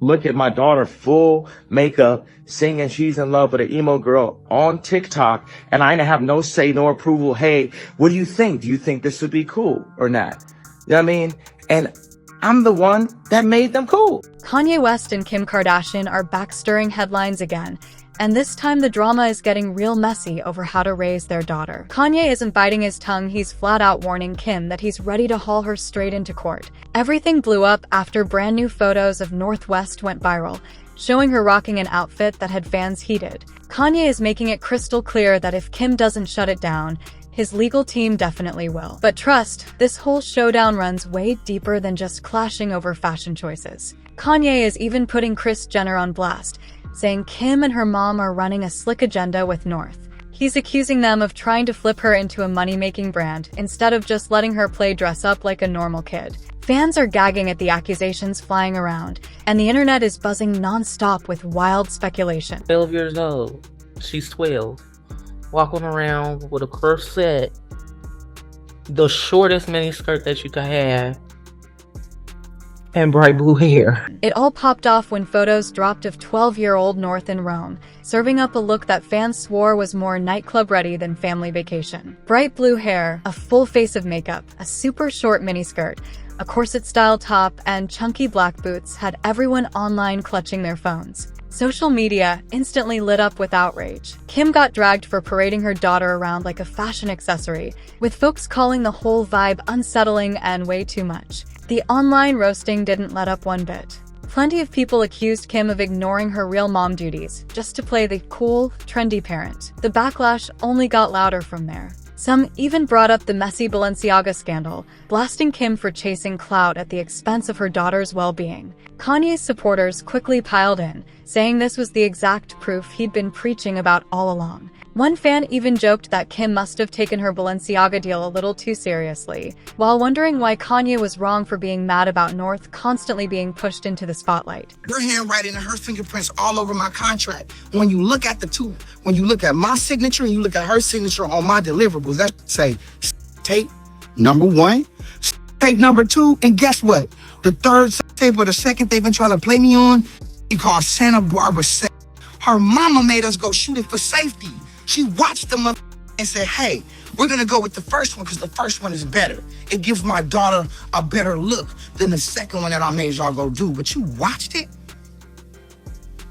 look at my daughter full makeup, singing she's in love with an emo girl on TikTok, and I didn't have no say, no approval. Hey, what do you think? Do you think this would be cool or not? You know what I mean? And I'm the one that made them cool. Kanye West and Kim Kardashian are back stirring headlines again, and this time the drama is getting real messy over how to raise their daughter. Kanye isn't biting his tongue, he's flat out warning Kim that he's ready to haul her straight into court. Everything blew up after brand new photos of North West went viral, showing her rocking an outfit that had fans heated. Kanye is making it crystal clear that if Kim doesn't shut it down, his legal team definitely will. But trust, this whole showdown runs way deeper than just clashing over fashion choices. Kanye is even putting Kris Jenner on blast, saying Kim and her mom are running a slick agenda with North. He's accusing them of trying to flip her into a money-making brand instead of just letting her play dress up like a normal kid. Fans are gagging at the accusations flying around, and the internet is buzzing non-stop with wild speculation. 12 years old. She's 12. Walking around with a corset, the shortest miniskirt that you could have, and bright blue hair. It all popped off when photos dropped of 12-year-old North in Rome, serving up a look that fans swore was more nightclub ready than family vacation. Bright blue hair, a full face of makeup, a super short miniskirt, a corset-style top, and chunky black boots had everyone online clutching their phones. Social media instantly lit up with outrage. Kim got dragged for parading her daughter around like a fashion accessory, with folks calling the whole vibe unsettling and way too much. The online roasting didn't let up one bit. Plenty of people accused Kim of ignoring her real mom duties, just to play the cool, trendy parent. The backlash only got louder from there. Some even brought up the messy Balenciaga scandal, blasting Kim for chasing clout at the expense of her daughter's well-being. Kanye's supporters quickly piled in, saying this was the exact proof he'd been preaching about all along. One fan even joked that Kim must have taken her Balenciaga deal a little too seriously, while wondering why Kanye was wrong for being mad about North constantly being pushed into the spotlight. Her handwriting and her fingerprints all over my contract. When you look at the two, when you look at my signature and you look at her signature on my deliverables, that say tape number 1, tape number 2, and guess what? The third tape or the second they've been trying to play me on, he called Santa Barbara 7. Her mama made us go shoot it for safety. She watched the mother and said, hey, we're gonna go with the first one because the first one is better. It gives my daughter a better look than the second one that I made y'all go do. But you watched it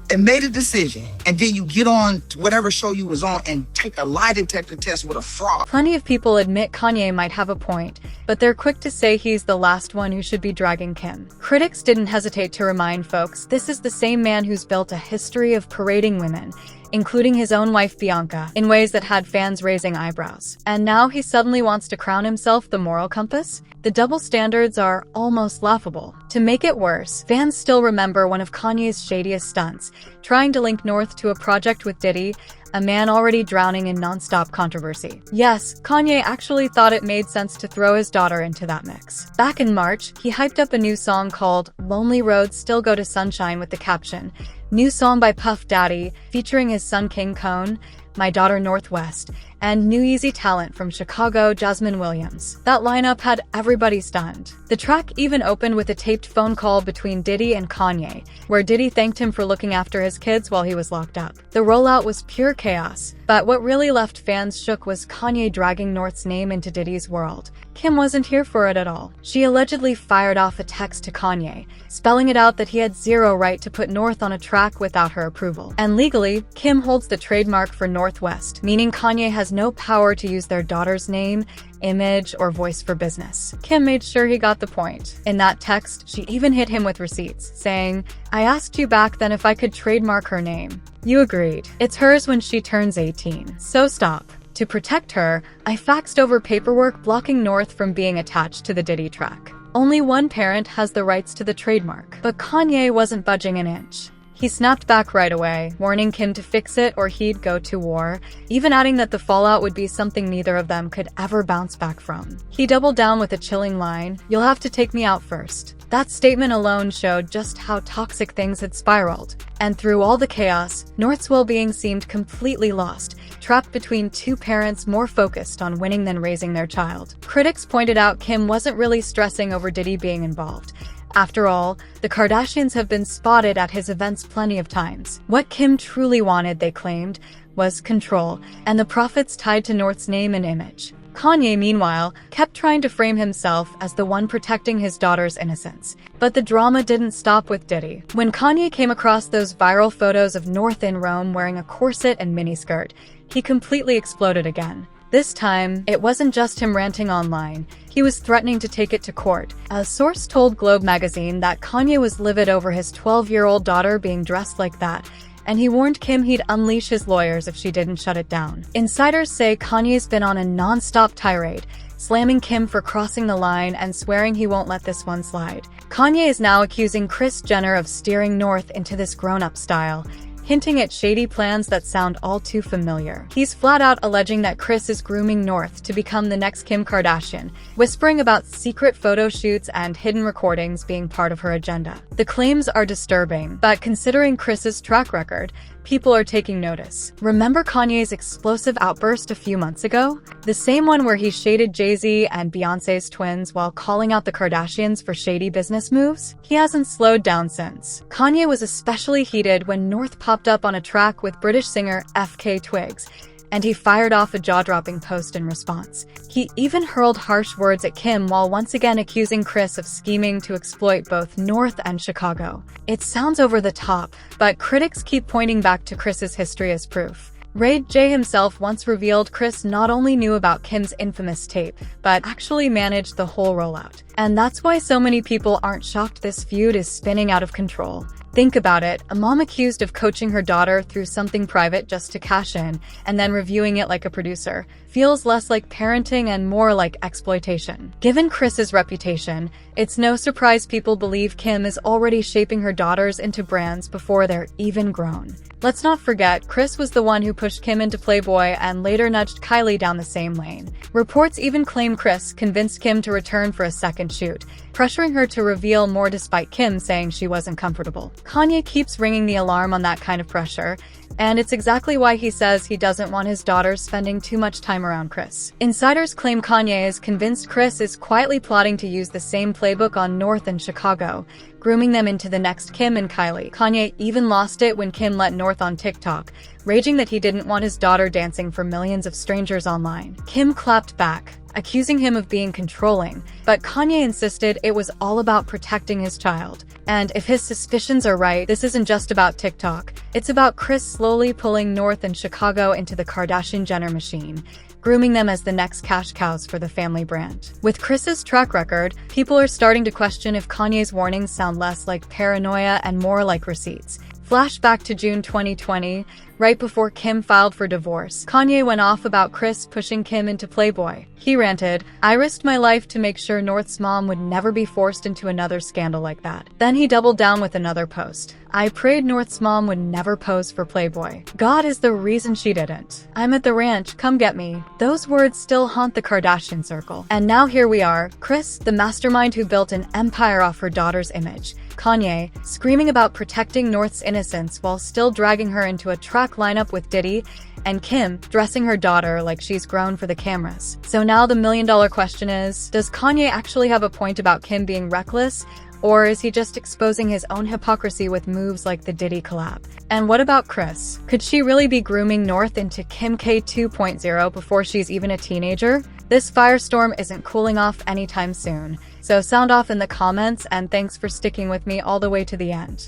and made a decision, and then you get on to whatever show you was on and take a lie detector test with a fraud. Plenty of people admit Kanye might have a point, but they're quick to say he's the last one who should be dragging Kim. Critics didn't hesitate to remind folks this is the same man who's built a history of parading women, including his own wife Bianca, in ways that had fans raising eyebrows. And now he suddenly wants to crown himself the moral compass? The double standards are almost laughable. To make it worse, fans still remember one of Kanye's shadiest stunts, trying to link North to a project with Diddy, a man already drowning in non-stop controversy. Yes, Kanye actually thought it made sense to throw his daughter into that mix. Back in March, he hyped up a new song called Lonely Roads Still Go to Sunshine with the caption, "New song by Puff Daddy, featuring his son King Cone, my daughter Northwest, and new easy talent from Chicago, Jasmine Williams." That lineup had everybody stunned. The track even opened with a taped phone call between Diddy and Kanye, where Diddy thanked him for looking after his kids while he was locked up. The rollout was pure chaos, but what really left fans shook was Kanye dragging North's name into Diddy's world. Kim wasn't here for it at all. She allegedly fired off a text to Kanye, spelling it out that he had zero right to put North on a track without her approval. And legally, Kim holds the trademark for Northwest, meaning Kanye has no power to use their daughter's name, image, or voice for business. Kim made sure he got the point. In that text, she even hit him with receipts, saying, "I asked you back then if I could trademark her name. You agreed. It's hers when she turns 18, so stop." To protect her, I faxed over paperwork blocking North from being attached to the Diddy track. Only one parent has the rights to the trademark, but Kanye wasn't budging an inch. He snapped back right away, warning Kim to fix it or he'd go to war, even adding that the fallout would be something neither of them could ever bounce back from. He doubled down with a chilling line, "You'll have to take me out first." That statement alone showed just how toxic things had spiraled. And through all the chaos, North's well-being seemed completely lost, trapped between two parents more focused on winning than raising their child. Critics pointed out Kim wasn't really stressing over Diddy being involved, After all, the Kardashians have been spotted at his events plenty of times. What Kim truly wanted, they claimed, was control, and the profits tied to North's name and image. Kanye, meanwhile, kept trying to frame himself as the one protecting his daughter's innocence. But the drama didn't stop with Diddy. When Kanye came across those viral photos of North in Rome wearing a corset and miniskirt, he completely exploded again. This time, it wasn't just him ranting online. He was threatening to take it to court. A source told Globe magazine that Kanye was livid over his 12-year-old daughter being dressed like that, and he warned Kim he'd unleash his lawyers if she didn't shut it down. Insiders say Kanye's been on a non-stop tirade, slamming Kim for crossing the line and swearing he won't let this one slide. Kanye is now accusing Kris Jenner of steering North into this grown-up style, hinting at shady plans that sound all too familiar. He's flat out alleging that Kris is grooming North to become the next Kim Kardashian, whispering about secret photo shoots and hidden recordings being part of her agenda. The claims are disturbing, but considering Kris's track record, people are taking notice. Remember Kanye's explosive outburst a few months ago? The same one where he shaded Jay-Z and Beyoncé's twins while calling out the Kardashians for shady business moves? He hasn't slowed down since. Kanye was especially heated when North popped up on a track with British singer FK Twigs, and he fired off a jaw-dropping post in response. He even hurled harsh words at Kim while once again accusing Kris of scheming to exploit both North and Chicago. It sounds over the top, but critics keep pointing back to Kris's history as proof. Ray J himself once revealed Kris not only knew about Kim's infamous tape, but actually managed the whole rollout. And that's why so many people aren't shocked this feud is spinning out of control. Think about it, a mom accused of coaching her daughter through something private just to cash in, and then reviewing it like a producer, feels less like parenting and more like exploitation. Given Kris's reputation, it's no surprise people believe Kim is already shaping her daughters into brands before they're even grown. Let's not forget, Kris was the one who pushed Kim into Playboy and later nudged Kylie down the same lane. Reports even claim Kris convinced Kim to return for a second shoot, pressuring her to reveal more despite Kim saying she wasn't comfortable. Kanye keeps ringing the alarm on that kind of pressure, and it's exactly why he says he doesn't want his daughters spending too much time around Kris. Insiders claim Kanye is convinced Kris is quietly plotting to use the same playbook on North and Chicago, grooming them into the next Kim and Kylie. Kanye even lost it when Kim let North on TikTok, raging that he didn't want his daughter dancing for millions of strangers online. Kim clapped back, accusing him of being controlling, but Kanye insisted it was all about protecting his child. And if his suspicions are right, this isn't just about TikTok. It's about Kris slowly pulling North and Chicago into the Kardashian-Jenner machine, grooming them as the next cash cows for the family brand. With Kris's track record, people are starting to question if Kanye's warnings sound less like paranoia and more like receipts. Flashback to June 2020, right before Kim filed for divorce. Kanye went off about Kris pushing Kim into Playboy. He ranted, "I risked my life to make sure North's mom would never be forced into another scandal like that." Then he doubled down with another post. "I prayed North's mom would never pose for Playboy. God is the reason she didn't. I'm at the ranch, come get me." Those words still haunt the Kardashian circle. And now here we are, Kris, the mastermind who built an empire off her daughter's image. Kanye, screaming about protecting North's innocence while still dragging her into a track lineup with Diddy, and Kim, dressing her daughter like she's grown for the cameras. So now the million-dollar question is, does Kanye actually have a point about Kim being reckless, or is he just exposing his own hypocrisy with moves like the Diddy collab? And what about Kris? Could she really be grooming North into Kim K 2.0 before she's even a teenager? This firestorm isn't cooling off anytime soon. So sound off in the comments, and thanks for sticking with me all the way to the end.